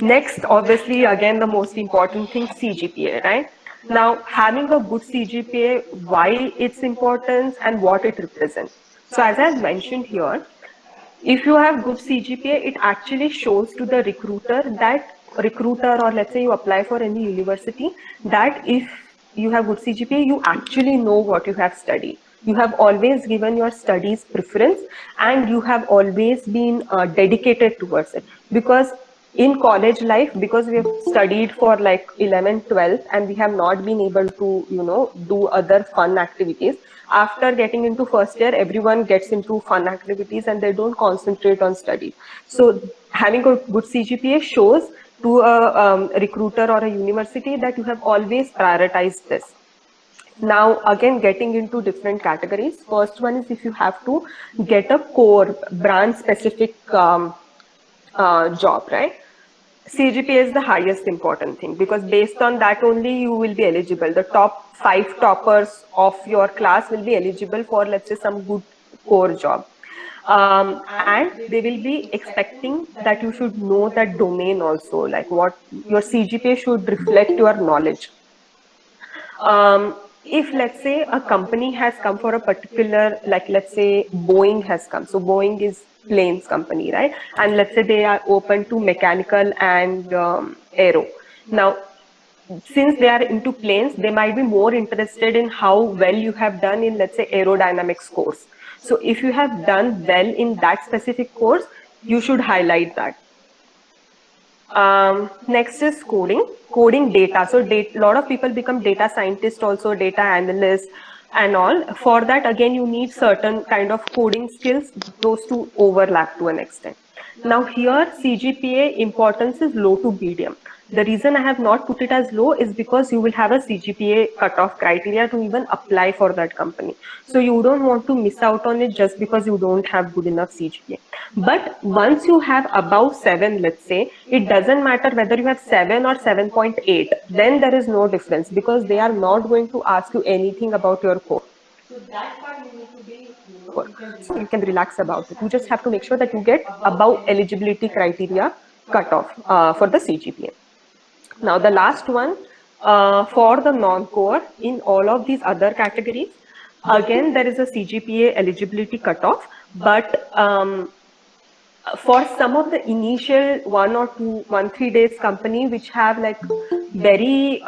Next, obviously, again, the most important thing, CGPA, right? Now, having a good CGPA, why its importance and what it represents. So as I've mentioned here, if you have good CGPA, it actually shows to the recruiter, or let's say you apply for any university, that if you have good CGPA, you actually know what you have studied. You have always given your studies preference, and you have always been dedicated towards it. Because in college life, because we have studied for like 11th 12th and we have not been able to do other fun activities, after getting into first year everyone gets into fun activities and they don't concentrate on studies. So having a good CGPA shows to a recruiter or a university that you have always prioritized this. Now, again, getting into different categories. First one is if you have to get a core brand specific job, right? CGPA is the highest important thing, because based on that only you will be eligible. The top 5 toppers of your class will be eligible for, let's say, some good core job. And they will be expecting that you should know that domain also, like what your CGPA should reflect your knowledge. If let's say a company has come for a particular, like let's say Boeing has come, so Boeing is planes company, right? And let's say they are open to mechanical and aero. Now, since they are into planes, they might be more interested in how well you have done in, let's say, aerodynamics course. So if you have done well in that specific course, you should highlight that. Next is coding data. So a lot of people become data scientists also, data analysts and all. For that, again, you need certain kind of coding skills. Those two overlap to an extent. Now here, CGPA importance is low to medium. The reason I have not put it as low is because you will have a CGPA cutoff criteria to even apply for that company. So you don't want to miss out on it just because you don't have good enough CGPA. But once you have above 7, let's say, it doesn't matter whether you have 7 or 7.8, then there is no difference, because they are not going to ask you anything about your core. So you can relax about it. You just have to make sure that you get above eligibility criteria cutoff for the CGPA. Now, the last one, for the non-core in all of these other categories, again, there is a CGPA eligibility cutoff, but for some of the initial 1 or 2 1 3 days company which have like very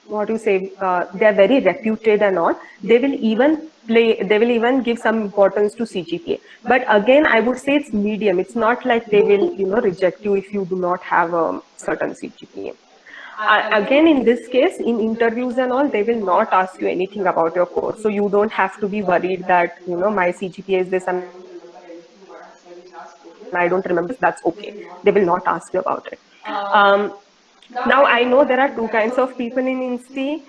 what do you say, they are very reputed and all, they will even give some importance to CGPA. But again, I would say it's medium. It's not like they will reject you if you do not have a certain CGPA. Again, in this case, in interviews and all, they will not ask you anything about your course, so you don't have to be worried that my CGPA is this and I don't remember anything what I studied last 4 years. That's okay. They will not ask you about it. Now, I know there are two kinds of people in INSTI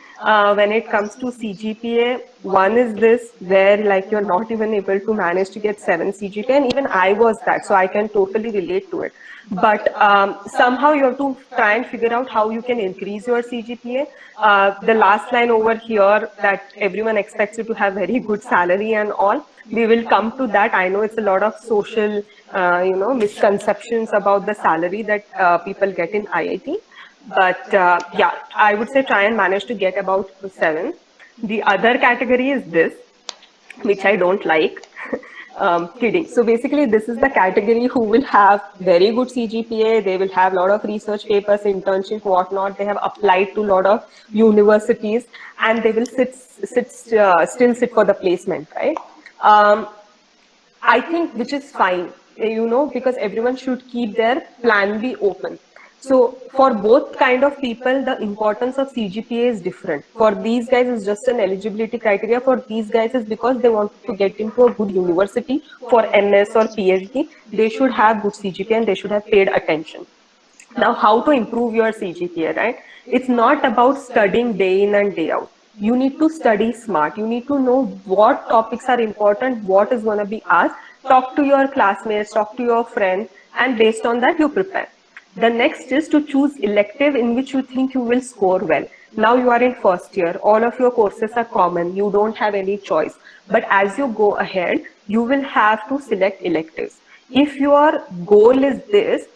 when it comes to CGPA. One is this, where like you're not even able to manage to get 7 CGPA, and even I was that, so I can totally relate to it. But somehow you have to try and figure out how you can increase your CGPA. The last line over here, that everyone expects you to have very good salary and all. We will come to that. I know it's a lot of social, misconceptions about the salary that people get in IIT. But yeah, I would say try and manage to get about 7. The other category is this, which I don't like. Kidding. So basically, this is the category who will have very good CGPA. They will have a lot of research papers, internship, whatnot. They have applied to a lot of universities, and they will still sit for the placement, right? Um, I think which is fine, because everyone should keep their plan B open. So for both kind of people, the importance of CGPA is different. For these guys, it's just an eligibility criteria. For these guys, is because they want to get into a good university for MS or PhD. They should have good CGPA and they should have paid attention. Now, how to improve your CGPA, right? It's not about studying day in and day out. You need to study smart. You need to know what topics are important, what is going to be asked. Talk to your classmates, talk to your friends, and based on that, you prepare. The next is to choose elective in which you think you will score well. Now you are in first year, all of your courses are common, you don't have any choice. But as you go ahead, you will have to select electives. If your goal is this,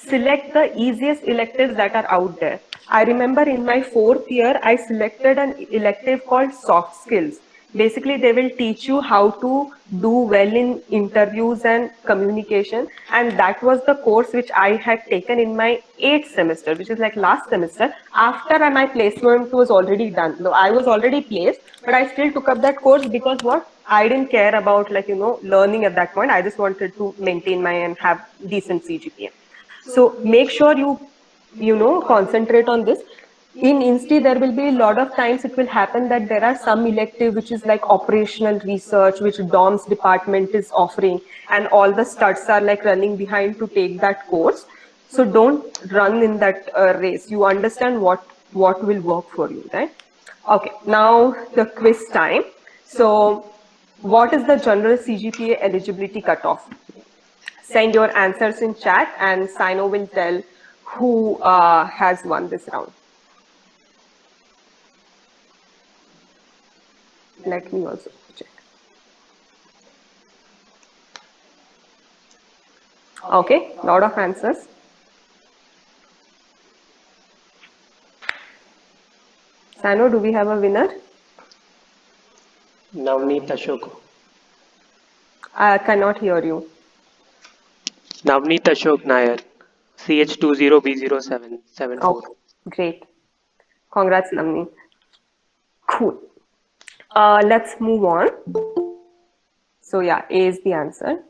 select the easiest electives that are out there. I remember in my 4th year, I selected an elective called soft skills. Basically, they will teach you how to do well in interviews and communication. And that was the course which I had taken in my 8th semester, which is like last semester, after my placement was already done. Though I was already placed, but I still took up that course because what? I didn't care about learning at that point. I just wanted to maintain my and have decent CGPA. So make sure you concentrate on this. In Insti, there will be a lot of times it will happen that there are some elective which is like operational research, which DOMS department is offering, and all the studs are like running behind to take that course. So don't run in that race. You understand what will work for you, right? Okay, now the quiz time. So what is the general CGPA eligibility cutoff? Send your answers in chat and Sino will tell who has won this round. Let me also check. Okay, lot of answers. Sano, do we have a winner? Navneet Ashok. I cannot hear you. Navneet Ashok Nair. CH20B0774. Okay, great. Congrats, Navneet. Cool. Let's move on. So yeah, A is the answer.